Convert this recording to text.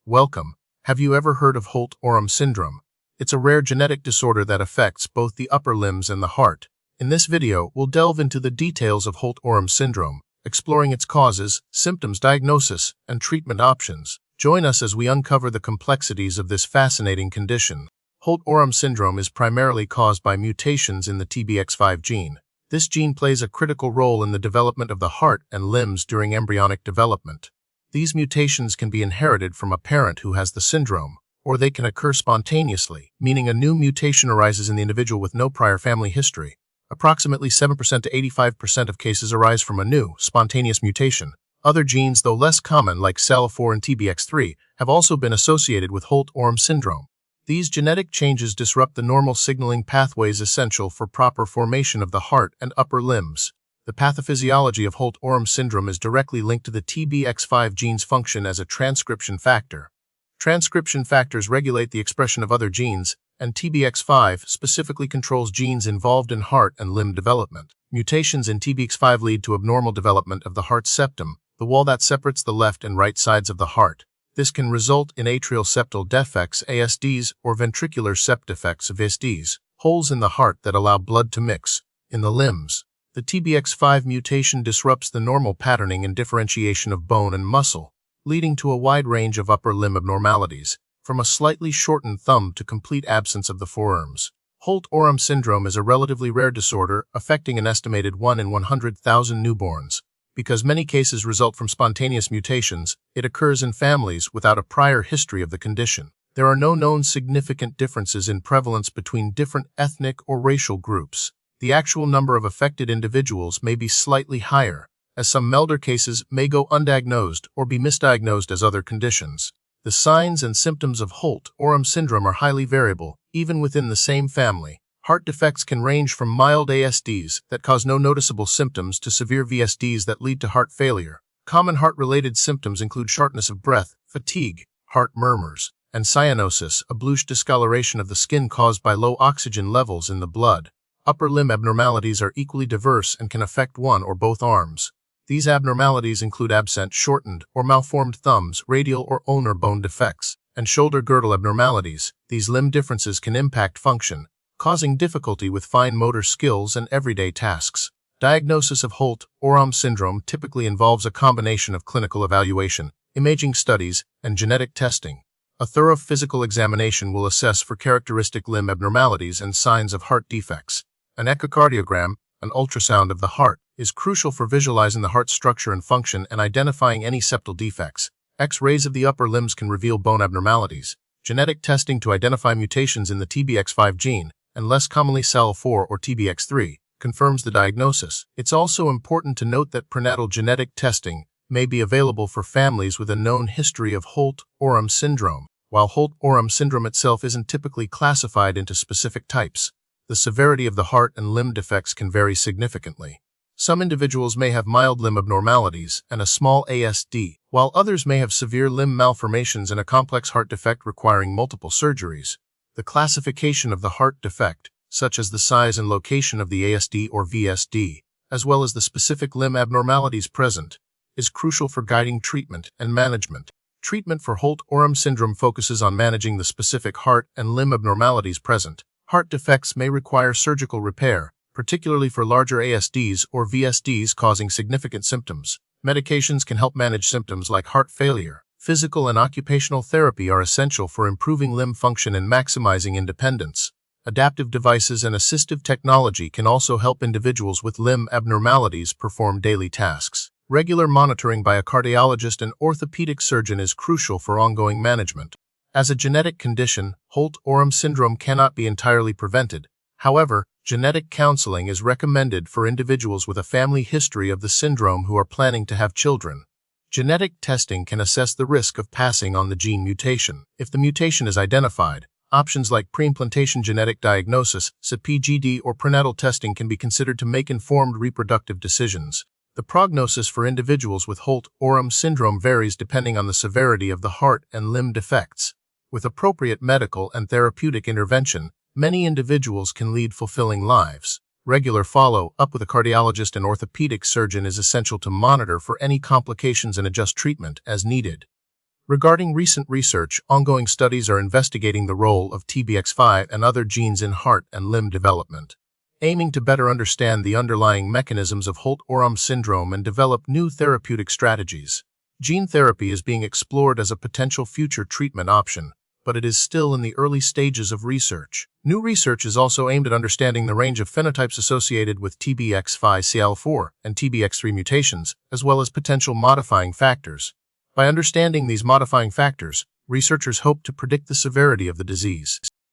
Welcome. Have you ever heard of Holt-Oram syndrome? It's a rare genetic disorder that affects both the upper limbs and the heart. In this video, we'll delve into the details of Holt-Oram syndrome, exploring its causes, symptoms, diagnosis, and treatment options. Join us as we uncover the complexities of this fascinating condition. Holt-Oram syndrome is primarily caused by mutations in the TBX5 gene. This gene plays a critical role in the development of the heart and limbs during embryonic development. These mutations can be inherited from a parent who has the syndrome, or they can occur spontaneously, meaning a new mutation arises in the individual with no prior family history. Approximately 7% to 85% of cases arise from a new, spontaneous mutation. Other genes, though less common, like SALL4 and TBX3, have also been associated with Holt-Oram syndrome. These genetic changes disrupt the normal signaling pathways essential for proper formation of the heart and upper limbs. The pathophysiology of Holt-Oram syndrome is directly linked to the TBX5 gene's function as a transcription factor. Transcription factors regulate the expression of other genes, and TBX5 specifically controls genes involved in heart and limb development. Mutations in TBX5 lead to abnormal development of the heart septum, the wall that separates the left and right sides of the heart. This can result in atrial septal defects, ASDs, or ventricular sept defects, VSDs, holes in the heart that allow blood to mix. In the limbs, the TBX5 mutation disrupts the normal patterning and differentiation of bone and muscle, leading to a wide range of upper limb abnormalities, from a slightly shortened thumb to complete absence of the forearms. Holt-Oram syndrome is a relatively rare disorder affecting an estimated 1 in 100,000 newborns. Because many cases result from spontaneous mutations, it occurs in families without a prior history of the condition. There are no known significant differences in prevalence between different ethnic or racial groups. The actual number of affected individuals may be slightly higher, as some milder cases may go undiagnosed or be misdiagnosed as other conditions. The signs and symptoms of Holt-Oram syndrome are highly variable, even within the same family. Heart defects can range from mild ASDs that cause no noticeable symptoms to severe VSDs that lead to heart failure. Common heart-related symptoms include shortness of breath, fatigue, heart murmurs, and cyanosis, a bluish discoloration of the skin caused by low oxygen levels in the blood. Upper limb abnormalities are equally diverse and can affect one or both arms. These abnormalities include absent, shortened, or malformed thumbs, radial or ulnar bone defects, and shoulder girdle abnormalities. These limb differences can impact function, causing difficulty with fine motor skills and everyday tasks. Diagnosis of Holt-Oram syndrome typically involves a combination of clinical evaluation, imaging studies, and genetic testing. A thorough physical examination will assess for characteristic limb abnormalities and signs of heart defects. An echocardiogram, an ultrasound of the heart, is crucial for visualizing the heart structure and function and identifying any septal defects. X-rays of the upper limbs can reveal bone abnormalities. Genetic testing to identify mutations in the TBX5 gene, and less commonly SALL4 or TBX3, confirms the diagnosis. It's also important to note that prenatal genetic testing may be available for families with a known history of Holt-Oram syndrome. While Holt-Oram syndrome itself isn't typically classified into specific types, the severity of the heart and limb defects can vary significantly. Some individuals may have mild limb abnormalities and a small ASD, while others may have severe limb malformations and a complex heart defect requiring multiple surgeries. The classification of the heart defect, such as the size and location of the ASD or VSD, as well as the specific limb abnormalities present, is crucial for guiding treatment and management. Treatment for Holt-Oram syndrome focuses on managing the specific heart and limb abnormalities present. Heart defects may require surgical repair, particularly for larger ASDs or VSDs causing significant symptoms. Medications can help manage symptoms like heart failure. Physical and occupational therapy are essential for improving limb function and maximizing independence. Adaptive devices and assistive technology can also help individuals with limb abnormalities perform daily tasks. Regular monitoring by a cardiologist and orthopedic surgeon is crucial for ongoing management. As a genetic condition, Holt-Oram syndrome cannot be entirely prevented. However, genetic counseling is recommended for individuals with a family history of the syndrome who are planning to have children. Genetic testing can assess the risk of passing on the gene mutation. If the mutation is identified, options like preimplantation genetic diagnosis, CPGD, or prenatal testing can be considered to make informed reproductive decisions. The prognosis for individuals with Holt-Oram syndrome varies depending on the severity of the heart and limb defects. With appropriate medical and therapeutic intervention, many individuals can lead fulfilling lives. Regular follow-up with a cardiologist and orthopedic surgeon is essential to monitor for any complications and adjust treatment as needed. Regarding recent research, ongoing studies are investigating the role of TBX5 and other genes in heart and limb development, aiming to better understand the underlying mechanisms of Holt-Oram syndrome and develop new therapeutic strategies. Gene therapy is being explored as a potential future treatment option, but it is still in the early stages of research. New research is also aimed at understanding the range of phenotypes associated with TBX5-CL4 and TBX3 mutations, as well as potential modifying factors. By understanding these modifying factors, researchers hope to predict the severity of the disease.